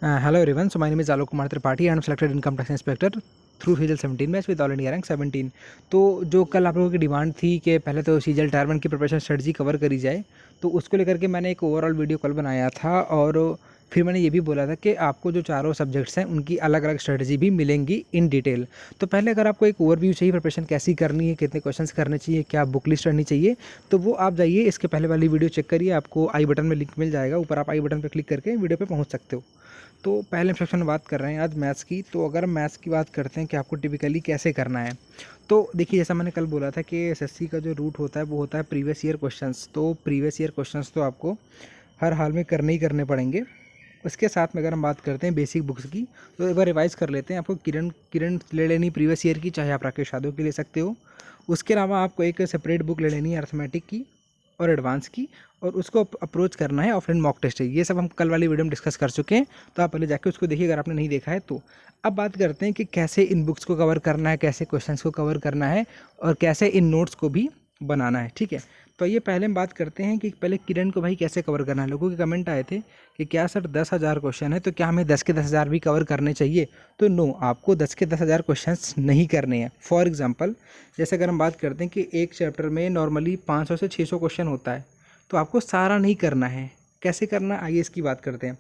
Hello everyone, so my name is Alok Kumar Tripathi and I'm selected income tax inspector through सीजल 17 batch with all India rank 17। तो जो कल आप लोगों की demand थी कि पहले तो सीजल टायर 1 की प्रिपरेशन स्ट्रेटजी कवर करी जाए, तो उसको लेकर के मैंने एक ओवरऑल वीडियो कल बनाया था और फिर मैंने ये भी बोला था कि आपको जो चारों सब्जेक्ट्स हैं उनकी अलग अलग स्ट्रेटजी भी मिलेंगी इन डिटेल। तो पहले अगर आपको एक ओवरव्यू चाहिए प्रिपरेशन कैसी करनी है, कितने क्वेश्चंस करने चाहिए, क्या बुक लिस्ट रहनी चाहिए, तो वो आप जाइए इसके पहले वाली वीडियो चेक करिए, आपको आई बटन में लिंक मिल जाएगा, ऊपर आप आई बटन पर क्लिक करके वीडियो पर पहुँच सकते हो। तो पहले सेक्शन में बात कर रहे हैं आज मैथ्स की। तो अगर मैथ्स की बात करते हैं कि आपको टिपिकली कैसे करना है, तो देखिए जैसा मैंने कल बोला था कि एसएससी का जो रूट होता है वो होता है प्रीवियस ईयर क्वेश्चंस। तो प्रीवियस ईयर क्वेश्चंस तो आपको हर हाल में करने ही करने पड़ेंगे। उसके साथ में अगर हम बात करते हैं बेसिक बुक्स की, तो एक बार रिवाइज़ कर लेते हैं। आपको किरण ले लेनी प्रीवियस ईयर की, चाहे आप राकेश यादव की ले सकते हो। उसके अलावा आपको एक सेपरेट बुक ले लेनी है अर्थमेटिक की और एडवांस की, और उसको अप्रोच करना है ऑफलाइन मॉक टेस्ट। ये सब हम कल वाली वीडियो में डिस्कस कर चुके हैं, तो आप पहले जाके उसको देखिए अगर आपने नहीं देखा है तो। अब बात करते हैं कि कैसे इन बुक्स को कवर करना है, कैसे क्वेश्चंस को कवर करना है और कैसे इन नोट्स को भी बनाना है। ठीक है, तो ये पहले हम बात करते हैं कि पहले किरण को भाई कैसे कवर करना है। लोगों के कमेंट आए थे कि क्या सर 10,000 क्वेश्चन है तो क्या हमें 10 के 10,000 भी कवर करने चाहिए। तो नो, आपको 10 के 10,000 क्वेश्चंस नहीं करने हैं। फॉर एग्जांपल जैसे अगर हम बात करते हैं कि एक चैप्टर में नॉर्मली 500 से 600 क्वेश्चन होता है, तो आपको सारा नहीं करना है। कैसे करना, आइए इसकी बात करते हैं।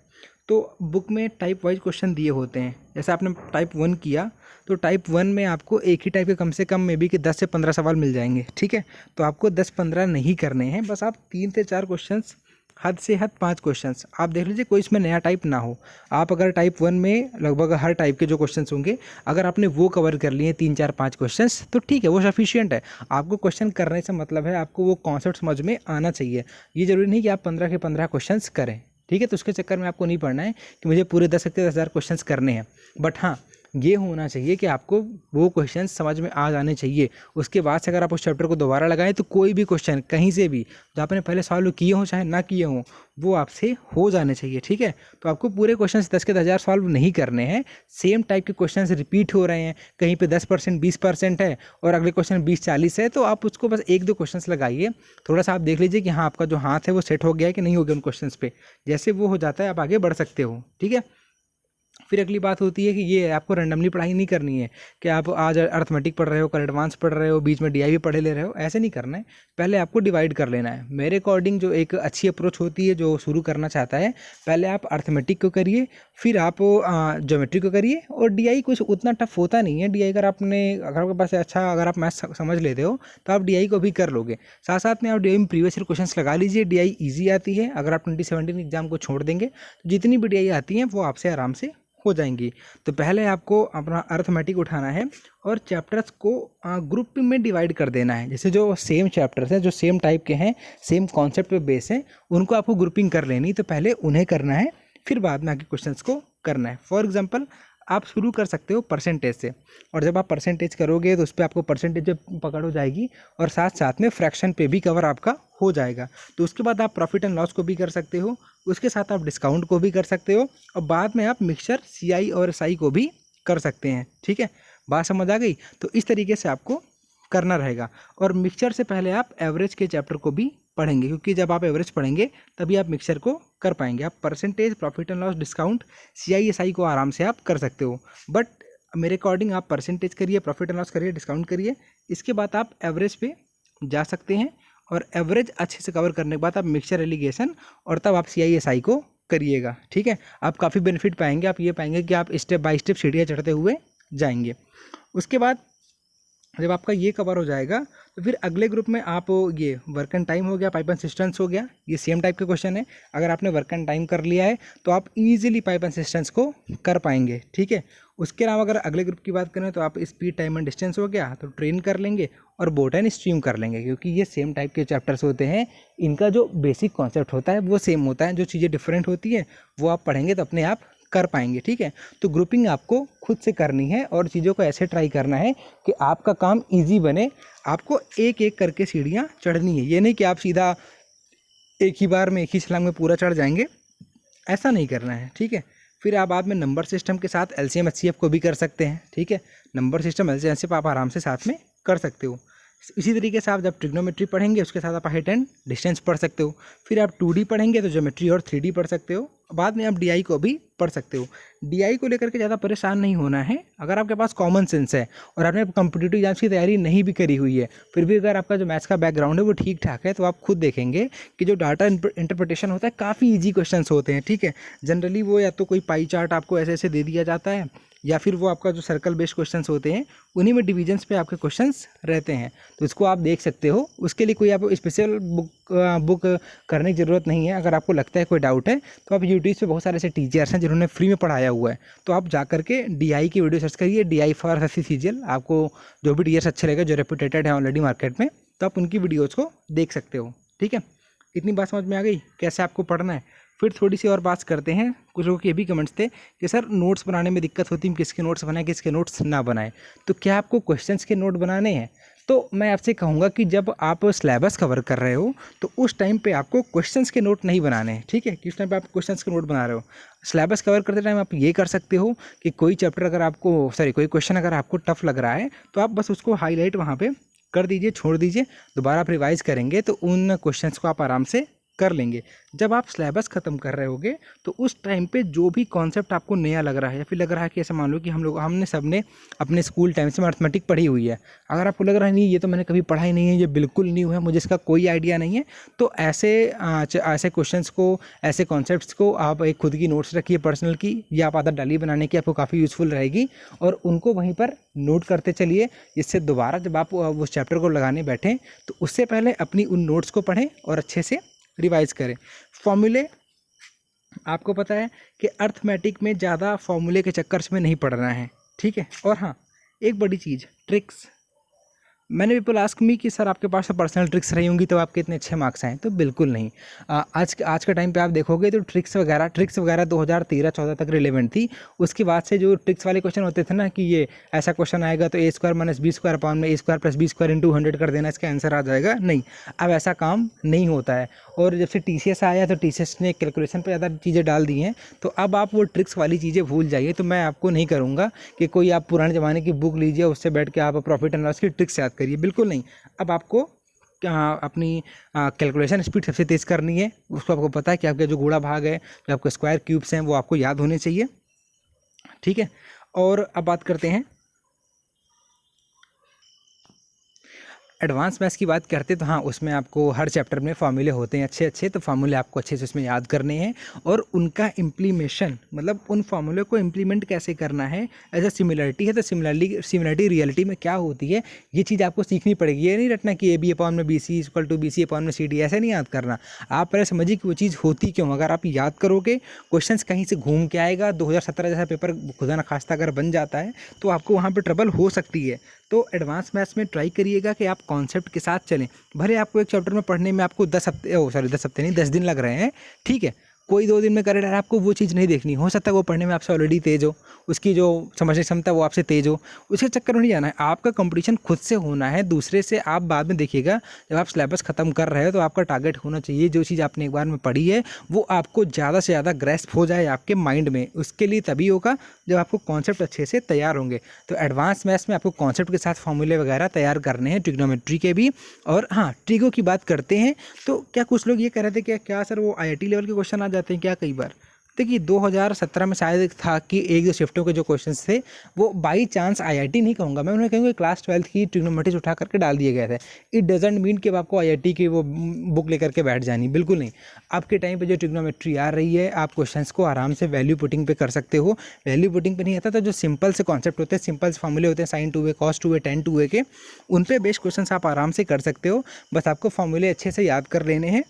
तो बुक में टाइप वाइज क्वेश्चन दिए होते हैं। जैसे आपने टाइप 1 किया तो टाइप 1 में आपको एक ही टाइप के कम से कम में भी कि 10 से 15 सवाल मिल जाएंगे। ठीक है, तो आपको 10-15 नहीं करने हैं, बस आप 3 से 4 क्वेश्चंस, हद से हद 5 क्वेश्चंस आप देख लीजिए, कोई इसमें नया टाइप ना हो। आप अगर टाइप 1 में लगभग हर टाइप के जो क्वेश्चंस होंगे, अगर आपने वो कवर कर लिए 3, 4, 5 क्वेश्चंस, तो ठीक है, वो सफिशिएंट है। आपको क्वेश्चन करने से मतलब है आपको वो कॉन्सेप्ट समझ में आना चाहिए। ये जरूरी नहीं कि आप 15 के 15 क्वेश्चंस करें। ठीक है, तो उसके चक्कर में आपको नहीं पढ़ना है कि मुझे पूरे 10 के 10,000 क्वेश्चंस करने हैं। बट हाँ, ये होना चाहिए कि आपको वो क्वेश्चन समझ में आ जाने चाहिए। उसके बाद से अगर आप उस चैप्टर को दोबारा लगाएं तो कोई भी क्वेश्चन कहीं से भी जो आपने पहले सॉल्व किए हों चाहे ना किए हों, वो आपसे हो जाने चाहिए। ठीक है, तो आपको पूरे क्वेश्चन 10 के 10,000 सॉल्व नहीं करने हैं। सेम टाइप के क्वेश्चन रिपीट हो रहे हैं, कहीं पे 10% 20% है और अगले क्वेश्चन 20-40 है, तो आप उसको बस 1-2 क्वेश्चन लगाइए। थोड़ा सा आप देख लीजिए कि हाँ आपका जो हाथ है वो सेट हो गया है कि नहीं हो गया उन क्वेश्चन पे। जैसे वो हो जाता है आप आगे बढ़ सकते हो। ठीक है, फिर अगली बात होती है कि ये आपको रैंडमली पढ़ाई नहीं करनी है कि आप आज अर्थमेटिक पढ़ रहे हो, कल एडवांस पढ़ रहे हो, बीच में डीआई भी पढ़े ले रहे हो, ऐसे नहीं करना है। पहले आपको डिवाइड कर लेना है। मेरे अकॉर्डिंग जो एक अच्छी अप्रोच होती है जो शुरू करना चाहता है, पहले आप अर्थमेटिक को करिए, फिर आप ज्योमेट्री को करिए, और डीआई कुछ उतना टफ होता नहीं है। डीआई अगर आपके पास अच्छा, अगर आप मैथ्स समझ लेते हो तो आप डीआई को भी कर लोगे। साथ साथ में आप डीआई में प्रीवियस ईयर क्वेश्चंस लगा लीजिए। डीआई ईजी आती है। अगर आप 2017 एग्जाम को छोड़ देंगे तो जितनी भी डीआई आती हैं वो आपसे आराम से हो जाएंगी। तो पहले आपको अपना अर्थमेटिक उठाना है और चैप्टर्स को ग्रुप में डिवाइड कर देना है। जैसे जो सेम चैप्टर्स हैं, जो सेम टाइप के हैं, सेम कॉन्सेप्ट पे बेस हैं, उनको आपको ग्रुपिंग कर लेनी। तो पहले उन्हें करना है, फिर बाद में आके क्वेश्चंस को करना है। फॉर एग्जांपल आप शुरू कर सकते हो परसेंटेज से, और जब आप परसेंटेज करोगे तो उस पर आपको परसेंटेज पकड़ हो जाएगी और साथ साथ में फ्रैक्शन पे भी कवर आपका हो जाएगा। तो उसके बाद आप प्रॉफिट एंड लॉस को भी कर सकते हो, उसके साथ आप डिस्काउंट को भी कर सकते हो, और बाद में आप मिक्सचर सीआई और एसआई को भी कर सकते हैं। ठीक है, बात समझ आ गई? तो इस तरीके से आपको करना रहेगा। और मिक्सचर से पहले आप एवरेज के चैप्टर को भी पढ़ेंगे, क्योंकि जब आप एवरेज पढ़ेंगे तभी आप मिक्सचर को कर पाएंगे। आप percentage, profit and loss, discount, CI SI को आराम से आप कर सकते हो। बट मेरे अकॉर्डिंग आप परसेंटेज करिए, प्रॉफिट एंड लॉस करिए, डिस्काउंट करिए, इसके बाद आप एवरेज पे जा सकते हैं। और एवरेज अच्छे से कवर करने के बाद आप मिक्सचर, एलिगेशन, और तब आप सीआईएसआई को करिएगा। ठीक है, आप काफ़ी बेनिफिट पाएंगे। आप ये पाएंगे कि आप स्टेप बाय स्टेप सीढ़ियाँ चढ़ते हुए जाएंगे। उसके बाद जब आपका ये कवर हो जाएगा तो फिर अगले ग्रुप में आप ये वर्क एंड टाइम हो गया, पाइप एंड सिस्टेंस हो गया, ये सेम टाइप के क्वेश्चन है। अगर आपने वर्क एंड टाइम कर लिया है तो आप इजीली पाइप एंड सिस्टेंस को कर पाएंगे। ठीक है, उसके अलावा अगर अगले ग्रुप की बात करें तो आप स्पीड, टाइम एंड डिस्टेंस हो गया तो ट्रेन कर लेंगे, और बोट एंड स्ट्रीम कर लेंगे, क्योंकि ये सेम टाइप के चैप्टर्स होते हैं। इनका जो बेसिक कॉन्सेप्ट होता है वो सेम होता है, जो चीज़ें डिफरेंट होती है वो आप पढ़ेंगे तो अपने आप कर पाएंगे। ठीक है, तो ग्रुपिंग आपको खुद से करनी है और चीज़ों को ऐसे ट्राई करना है कि आपका काम इजी बने। आपको एक एक करके सीढ़ियाँ चढ़नी है। ये नहीं कि आप सीधा एक ही बार में, एक ही छलांग में पूरा चढ़ जाएंगे, ऐसा नहीं करना है। ठीक है, फिर आप बाद में नंबर सिस्टम के साथ एलसीएम एचसीएफ को भी कर सकते हैं। ठीक है, नंबर सिस्टम, एलसीएम एचसीएफ आप आराम से साथ में कर सकते हो। इसी तरीके से आप जब ट्रिग्नोमेट्री पढ़ेंगे उसके साथ आप हाइट एंड डिस्टेंस पढ़ सकते हो। फिर आप 2D पढ़ेंगे तो ज्योमेट्री और 3D पढ़ सकते हो। बाद में आप DI को भी पढ़ सकते हो। DI को लेकर के ज़्यादा परेशान नहीं होना है। अगर आपके पास कॉमन सेंस है और आपने कॉम्पिटिटिव एग्जाम्स की तैयारी नहीं भी करी हुई है, फिर भी अगर आपका जो मैथ्स का बैकग्राउंड है वो ठीक ठाक है, तो आप खुद देखेंगे कि जो डाटा इंटरप्रिटेशन होता है काफ़ी ईजी क्वेश्चंस होते हैं। ठीक है, जनरली वो या तो कोई पाई चार्ट आपको ऐसे ऐसे दे दिया जाता है, या फिर वो आपका जो सर्कल बेस्ड क्वेश्चंस होते हैं उन्हीं में डिवीजन्स पे आपके क्वेश्चंस रहते हैं, तो इसको आप देख सकते हो। उसके लिए कोई आप स्पेशल बुक करने की ज़रूरत नहीं है। अगर आपको लगता है कोई डाउट है तो आप यूट्यूब पे बहुत सारे ऐसे टीचर्स हैं जिन्होंने फ्री में पढ़ाया हुआ है, तो आप जा करके DI की वीडियो सर्च करिए, DI फॉर एसएससी सीजीएल। आपको जो भी टीचर्स अच्छे लगे जो रेपुटेटेड है ऑलरेडी मार्केट में, तो आप उनकी वीडियोज़ को देख सकते हो। ठीक है, इतनी बात समझ में आ गई कैसे आपको पढ़ना है। फिर थोड़ी सी और बात करते हैं। कुछ लोगों के ये भी कमेंट्स थे कि सर नोट्स बनाने में दिक्कत होती है, किसके नोट्स बनाए किसके नोट्स ना बनाए। तो क्या आपको क्वेश्चंस के नोट बनाने हैं? तो मैं आपसे कहूँगा कि जब आप सिलेबस कवर कर रहे हो तो उस टाइम पे आपको क्वेश्चंस के नोट नहीं बनाने हैं। ठीक है, किस टाइम पे आप क्वेश्चंस के नोट बना रहे हो, सिलेबस कवर करते टाइम आप ये कर सकते हो कि कोई चैप्टर अगर आपको कोई क्वेश्चन अगर आपको टफ लग रहा है तो आप बस उसको हाईलाइट वहाँ पे कर दीजिए, छोड़ दीजिए। दोबारा आप रिवाइज करेंगे तो उन क्वेश्चंस को आप आराम से कर लेंगे। जब आप सिलेबस ख़त्म कर रहे होगे तो उस टाइम पे जो भी कॉन्सेप्ट आपको नया लग रहा है, या फिर लग रहा है कि ऐसा मान लो कि हमने सबने अपने स्कूल टाइम से मैथमेटिक पढ़ी हुई है, अगर आपको लग रहा है नहीं ये तो मैंने कभी पढ़ा ही नहीं है, ये बिल्कुल न्यू है, मुझे इसका कोई आइडिया नहीं है, तो ऐसे क्वेश्चंस को, ऐसे कॉन्सेप्ट्स को आप एक खुद की नोट्स रखिए पर्सनल की, या आप आदत डालिए बनाने की, आपको काफ़ी यूज़फुल रहेगी। और उनको वहीं पर नोट करते चलिए, जिससे दोबारा जब आप उस चैप्टर को लगाने बैठें तो उससे पहले अपनी उन नोट्स को पढ़ें और अच्छे से रिवाइज करें। फॉर्मूले आपको पता है कि अर्थमेटिक में ज़्यादा फॉर्मूले के चक्कर में नहीं पढ़ना है। ठीक है, और हाँ एक बड़ी चीज़, ट्रिक्स। मैंने पीपल आस्क मी कि सर आपके पास पर्सनल ट्रिक्स रही होंगी तो आपके इतने अच्छे मार्क्स आए, तो बिल्कुल नहीं। आज के टाइम पे आप देखोगे तो ट्रिक्स वगैरह 2013-14 तक रिलेवेंट थी। उसके बाद से जो ट्रिक्स वाले क्वेश्चन होते थे ना कि ये ऐसा क्वेश्चन आएगा तो A² - B² अपॉन में A² + B² × 100 कर देना, इसका आंसर आ जाएगा, नहीं, अब ऐसा काम नहीं होता है। और जब से TCS आया तो TCS ने कैलकुलेशन पर ज़्यादा चीज़ें डाल दी हैं, तो अब आप वो ट्रिक्स वाली चीज़ें भूल जाइए। तो मैं आपको नहीं करूँगा कि कोई आप पुराने ज़माने की बुक लीजिए, उससे बैठ के आप प्रॉफिट एंड लॉस की ट्रिक्स याद करिए, बिल्कुल नहीं। अब आपको अपनी कैलकुलेशन स्पीड सबसे तेज़ करनी है। उसको आपको पता है कि आपके जो गुणा भाग है, जो आपके स्क्वायर क्यूब्स हैं, वो आपको याद होने चाहिए। ठीक है, और अब बात करते हैं एडवांस मैथ्स की। बात करते तो हाँ, उसमें आपको हर चैप्टर में फार्मूले होते हैं अच्छे अच्छे, तो फार्मूले आपको अच्छे से उसमें याद करने हैं, और उनका इम्प्लीमेशन, मतलब उन फार्मूले को इम्प्लीमेंट कैसे करना है। एज अ सिमिलरिटी है तो सिमिलरिटी रियलिटी में क्या होती है, ये चीज़ आपको सीखनी पड़ेगी। ये नहीं रटना कि AB/BC = BC/CD, ऐसे नहीं याद करना। आप पहले समझिए कि वो चीज़ होती क्यों। अगर आप याद करोगे, क्वेश्चंस कहीं से घूम के आएगा, 2017 जैसा पेपर खुदा न खास्ता अगर बन जाता है तो आपको वहाँ पर ट्रबल हो सकती है। तो एडवांस मैथ्स में ट्राई करिएगा कि आप कॉन्सेप्ट के साथ चलें। भले आपको एक चैप्टर में पढ़ने में आपको 10 दिन लग रहे हैं, ठीक है, कोई 2 दिन में कर रहा है, आपको वो चीज़ नहीं देखनी। हो सकता है वो पढ़ने में आपसे ऑलरेडी तेज़ हो, उसकी जो समझने की क्षमता वो आपसे तेज़ हो, उसके चक्कर में नहीं जाना है। आपका कंपटीशन खुद से होना है, दूसरे से आप बाद में देखिएगा। जब आप सिलेबस ख़त्म कर रहे हो तो आपका टारगेट होना चाहिए जो चीज़ आपने एक बार में पढ़ी है वो आपको ज़्यादा से ज़्यादा ग्रैस्प हो जाए आपके माइंड में। उसके लिए तभी होगा जब आपको कॉन्सेप्ट अच्छे से तैयार होंगे। तो एडवांस मैथ्स में आपको कॉन्सेप्ट के साथ फॉर्मूले वगैरह तैयार करने हैं, ट्रिग्नोमेट्री के भी। और हाँ, ट्रिगो की बात करते हैं तो क्या कुछ लोग ये कह रहे थे कि क्या सर वो IIT लेवल के क्वेश्चन आ जाते हैं क्या कई बार। देखिए 2017 में शायद था कि 1-2 शिफ्टों के जो क्वेश्चंस थे वो बाई चांस IIT नहीं कहूँगा मैं, उन्हें कहूँगा क्लास 12th की ट्रिग्नोमेट्री उठा करके डाल दिए गए थे। इट डजेंट मीन कि आपको IIT की वो बुक लेकर के बैठ जानी, बिल्कुल नहीं। आपके टाइम पे जो ट्रिग्नोमेट्री आ रही है, आप क्वेश्चंस को आराम से वैल्यू पुटिंग पे कर सकते हो। वैल्यू पुटिंग पे नहीं आता तो जो सिंपल से कॉन्सेप्ट होते हैं, सिंपल से फॉर्मूले होते हैं, sin 2a cos 2a tan 2a के, उन पे बेस्ड क्वेश्चंस आप आराम से कर सकते हो। बस आपको फॉर्मूले अच्छे से याद कर लेने हैं,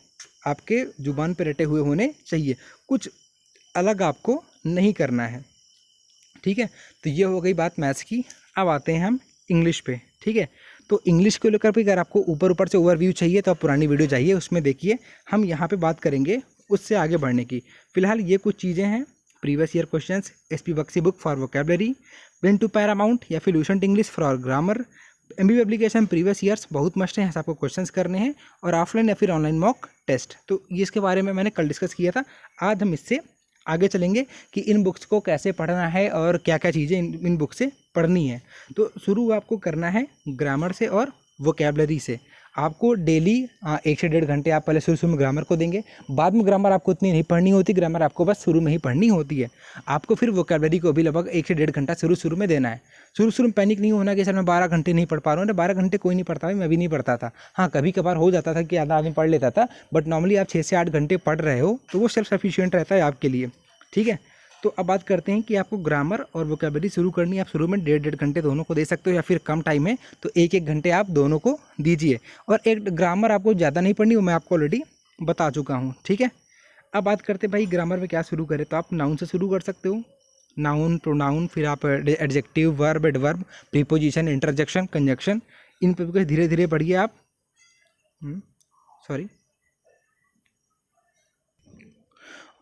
आपके जुबान पे रटे हुए होने चाहिए, कुछ अलग आपको नहीं करना है। ठीक है, तो ये हो गई बात मैथ्स की। अब आते हैं हम इंग्लिश पे। ठीक है, तो इंग्लिश को लेकर भी अगर आपको ऊपर से ओवरव्यू चाहिए तो आप पुरानी वीडियो जाइए, उसमें देखिए। हम यहाँ पे बात करेंगे उससे आगे बढ़ने की। फिलहाल ये कुछ चीज़ें हैं, previous year questions, SP Bakshi book for vocabulary, brain to paramount या फिर fluent English for grammar, MBA application previous years, बहुत मस्ट हैं, आपको क्वेश्चंस करने हैं, और ऑफलाइन या फिर ऑनलाइन मॉक टेस्ट। तो ये इसके बारे में मैंने कल डिस्कस किया था। आज हम इससे आगे चलेंगे कि इन बुक्स को कैसे पढ़ना है और क्या क्या चीज़ें इन बुक से पढ़नी है। तो शुरू आपको करना है ग्रामर से और वोकेबलरी से। आपको डेली 1 से 1.5 घंटे आप पहले शुरू में ग्रामर को देंगे, बाद में ग्रामर आपको उतनी नहीं पढ़नी होती, ग्रामर आपको बस शुरू में ही पढ़नी होती है। आपको फिर वोकेबलरी को भी लगभग 1 से 1.5 घंटा शुरू में देना है। शुरू में पैनिक नहीं होना कि सर मैं 12 घंटे नहीं पढ़ पा रहा हूँ। 12 घंटे कोई नहीं पढ़ता, मैं भी नहीं पढ़ता था। हाँ, कभी कभार हो जाता था कि आधा आदमी पढ़ लेता था, बट नॉर्मली आप 6 से 8 घंटे पढ़ रहे हो तो वो सेल्फ सफिशिएंट रहता है आपके लिए, ठीक है। तो अब बात करते हैं कि आपको ग्रामर और वोकेबलरी शुरू करनी है। आप शुरू में 1.5 घंटे दोनों को दे सकते हो, या फिर कम टाइम है तो 1 घंटे आप दोनों को दीजिए। और एक ग्रामर आपको ज़्यादा नहीं पढ़नी, वो मैं आपको ऑलरेडी बता चुका हूँ, ठीक है। अब बात करते हैं भाई ग्रामर में क्या शुरू करें, तो आप नाउन से शुरू कर सकते हो। नाउन, प्रोनाउन, फिर आप adjective, verb, adverb, preposition, interjection, conjunction, इन पे धीरे धीरे पढ़िए आप। सॉरी।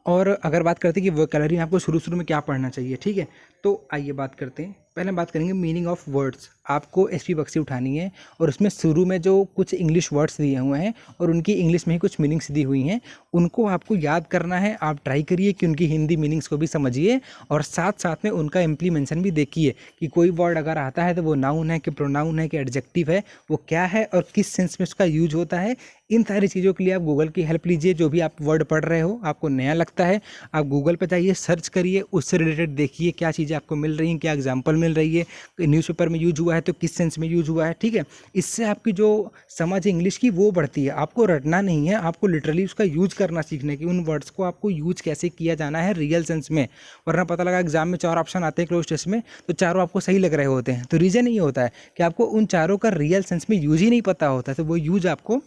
और अगर बात करते हैं कि वोकैबुलरी में आपको शुरू में क्या पढ़ना चाहिए, ठीक है, तो आइए बात करते हैं। पहले हम बात करेंगे मीनिंग ऑफ वर्ड्स। आपको एसपी बक्सी उठानी है और उसमें शुरू में जो कुछ इंग्लिश वर्ड्स दिए हुए हैं और उनकी इंग्लिश में ही कुछ मीनिंग्स दी हुई हैं, उनको आपको याद करना है। आप ट्राई करिए कि उनकी हिंदी मीनिंग्स को भी समझिए और साथ साथ में उनका इम्प्लीमेंशन भी देखिए कि कोई वर्ड अगर आता है तो वो नाउन है कि प्रोनाउन है कि एडजेक्टिव है, वो क्या है और किस सेंस में उसका यूज होता है। इन सारी चीज़ों के लिए आप गूगल की हेल्प लीजिए। जो भी आप वर्ड पढ़ रहे हो, आपको नया लगता है, आप गूगल पर जाइए, सर्च करिए, उससे रिलेटेड देखिए क्या चीज़ें आपको मिल रही हैं, क्या एग्जाम्पल मिल रही है, न्यूज़पेपर में यूज हुआ है तो किस सेंस में यूज हुआ है, ठीक है। इससे आपकी जो समझ है इंग्लिश की वो बढ़ती है। आपको रटना नहीं है, आपको लिटरली उसका यूज करना सीखने की, उन वर्ड्स को आपको यूज कैसे किया जाना है रियल सेंस में। वरना पता लगा एग्जाम में 4 ऑप्शन आते हैं क्लोज टेस्ट में, तो चारों आपको सही लग रहे होते हैं, तो रीज़न ये होता है कि आपको उन चारों का रियल सेंस में यूज ही नहीं पता होता है, तो वो यूज आपको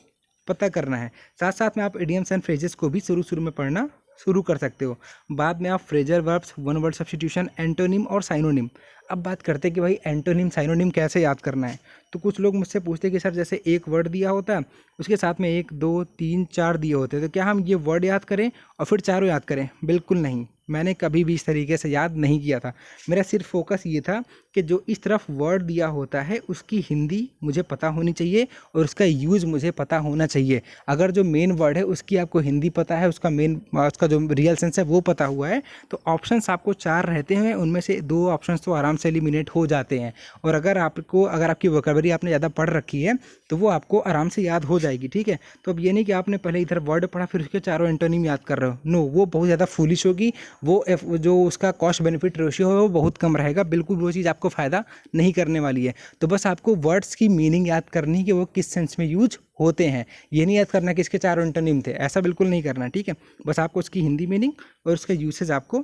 पता करना है। साथ साथ में आप इडियम्स एंड फ्रेजेस को भी शुरू में पढ़ना शुरू कर सकते हो। बाद में आप Fraser verbs, one word substitution, antonym और साइनोनिम। अब बात करते हैं कि भाई एंटोनिम साइनोनिम कैसे याद करना है। तो कुछ लोग मुझसे पूछते हैं कि सर जैसे एक वर्ड दिया होता है उसके साथ में 1, 2, 3, 4 दिए होते हैं, तो क्या हम ये वर्ड याद करें और फिर चारों याद करें? बिल्कुल नहीं, मैंने कभी भी इस तरीके से याद नहीं किया था। मेरा सिर्फ फोकस ये था कि जो इस तरफ वर्ड दिया होता है उसकी हिंदी मुझे पता होनी चाहिए और उसका यूज़ मुझे पता होना चाहिए। अगर जो मेन वर्ड है उसकी आपको हिंदी पता है, उसका जो रियल सेंस है वो पता हुआ है, तो ऑप्शंस आपको 4 रहते हैं, उनमें से 2 ऑप्शंस तो आराम से एलिमिनेट हो जाते हैं। और अगर आपकी वोकैबुलरी आपने ज़्यादा पढ़ रखी है तो वो आपको आराम से याद हो जाएगी, ठीक है। तो अब ये नहीं कि आपने पहले इधर वर्ड पढ़ा फिर उसके चारों एंटोनिम याद कर रहे हो, नो, वो बहुत ज़्यादा फूलिश होगी। वो जो उसका कॉस्ट बेनिफिट रेशियो है वो बहुत कम रहेगा, बिल्कुल वो चीज़ आपको फ़ायदा नहीं करने वाली है। तो बस आपको वर्ड्स की मीनिंग याद करनी है कि वो किस सेंस में यूज होते हैं, ये नहीं याद करना कि इसके 4 एंटोनिम थे, ऐसा बिल्कुल नहीं करना, ठीक है। बस आपको उसकी हिंदी मीनिंग और उसका यूसेज आपको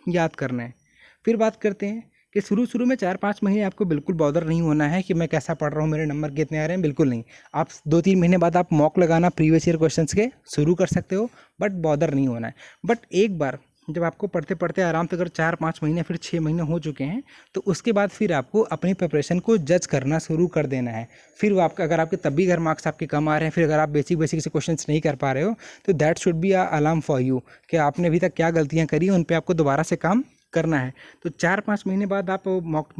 याद करना है। फिर बात करते हैं कि शुरू में 4-5 महीने आपको बिल्कुल बॉदर नहीं होना है कि मैं कैसा पढ़ रहा हूँ, मेरे नंबर कितने आ रहे हैं, बिल्कुल नहीं। आप 2-3 महीने बाद आप मॉक लगाना प्रीवियस ईयर क्वेश्चंस के शुरू कर सकते हो, बट बॉदर नहीं होना है। बट एक बार जब आपको पढ़ते पढ़ते आराम से अगर 4-5 महीने फिर 6 महीने हो चुके हैं, तो उसके बाद फिर आपको अपनी प्रिपरेशन को जज करना शुरू कर देना है। फिर वो आपका अगर आपके तब भी अगर मार्क्स आपके कम आ रहे हैं, फिर अगर आप बेसिक से क्वेश्चंस नहीं कर पा रहे हो, तो that should be a alarm for you कि आपने अभी तक क्या गलतियाँ करी हैं, उन पर आपको दोबारा से काम करना है। तो 4-5 महीने बाद आप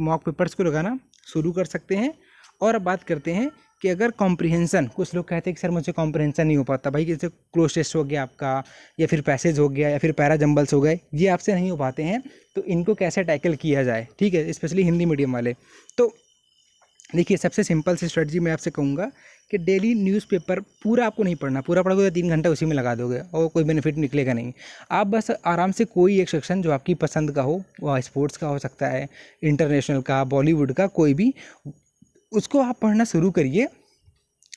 मॉक पेपर्स को लगाना शुरू कर सकते हैं। और अब बात करते हैं कि अगर कॉम्प्रिहेंसन, कुछ लोग कहते हैं कि सर मुझे कॉम्प्रिहेंसन नहीं हो पाता, भाई जैसे क्लोज टेस्ट हो गया आपका, या फिर पैसेज हो गया, या फिर पैरा जंबल्स हो गए, ये आपसे नहीं हो पाते हैं, तो इनको कैसे टैकल किया जाए, ठीक है, स्पेशली हिंदी मीडियम वाले। तो देखिए, सबसे सिंपल सी स्ट्रेटजी मैं आपसे कहूँगा कि डेली न्यूज़पेपर पूरा आपको नहीं पढ़ना, पूरा पढ़ोगे तो 3 घंटा उसी में लगा दोगे और कोई बेनिफिट निकलेगा नहीं। आप बस आराम से कोई एक सेक्शन जो आपकी पसंद का हो, वह स्पोर्ट्स का हो सकता है, इंटरनेशनल का, बॉलीवुड का, कोई भी, उसको आप पढ़ना शुरू करिए।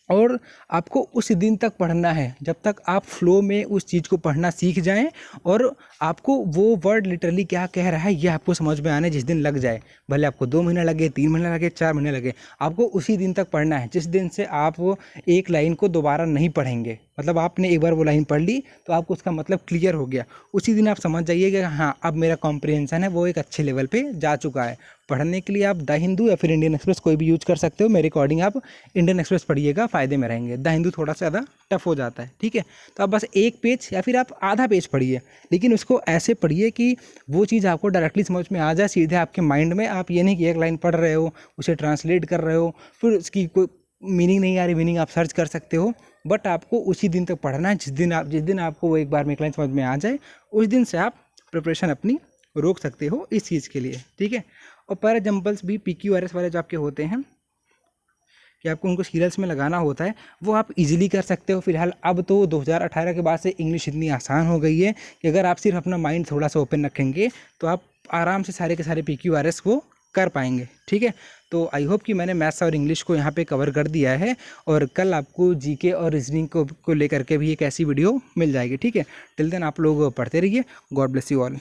और आपको उस दिन तक पढ़ना है जब तक आप फ्लो में उस चीज़ को पढ़ना सीख जाएं और आपको वो वर्ड लिटरली क्या कह रहा है ये आपको समझ में आने जिस दिन लग जाए। भले आपको 2 महीना लगे, 3 महीना लगे, 4 महीने लगे, आपको उसी दिन तक पढ़ना है जिस दिन से आप वो एक लाइन को दोबारा नहीं पढ़ेंगे। मतलब आपने एक बार वो लाइन पढ़ ली तो आपको उसका मतलब क्लियर हो गया, उसी दिन आप समझ जाइए कि हाँ अब मेरा कॉम्प्रिहेंशन है वो एक अच्छे लेवल पे जा चुका है। पढ़ने के लिए आप द हिंदू या फिर इंडियन एक्सप्रेस कोई भी यूज कर सकते हो। मेरे अकॉर्डिंग आप इंडियन एक्सप्रेस पढ़िएगा, फ़ायदे में रहेंगे। द हिंदू थोड़ा सा ज़्यादा टफ हो जाता है, ठीक है। तो आप बस 1 पेज या फिर आप आधा पेज पढ़िए, लेकिन उसको ऐसे पढ़िए कि वो चीज़ आपको डायरेक्टली समझ में आ जाए, सीधे आपके माइंड में। आप ये नहीं कि एक लाइन पढ़ रहे हो, उसे ट्रांसलेट कर रहे हो, फिर उसकी कोई मीनिंग नहीं आ रही, मीनिंग आप सर्च कर सकते हो, बट आपको उसी दिन तक पढ़ना है जिस दिन आपको वो एक बार में एक लाइन समझ में आ जाए, उस दिन से आप प्रिपरेशन अपनी रोक सकते हो इस चीज़ के लिए, ठीक है। और पैरा जंबल्स भी PQRS वाले जो आपके होते हैं, कि आपको उनको सीरियल्स में लगाना होता है वो आप इजीली कर सकते हो। फिलहाल अब तो 2018 के बाद से इंग्लिश इतनी आसान हो गई है कि अगर आप सिर्फ अपना माइंड थोड़ा सा ओपन रखेंगे तो आप आराम से सारे के सारे PQRS को कर पाएंगे। ठीक है, तो आई होप कि मैंने मैथ्स और इंग्लिश को यहाँ पे कवर कर दिया है, और कल आपको जीके और रीजनिंग को लेकर के भी एक ऐसी वीडियो मिल जाएगी। ठीक है, टिल देन आप लोग पढ़ते रहिए। God bless you all.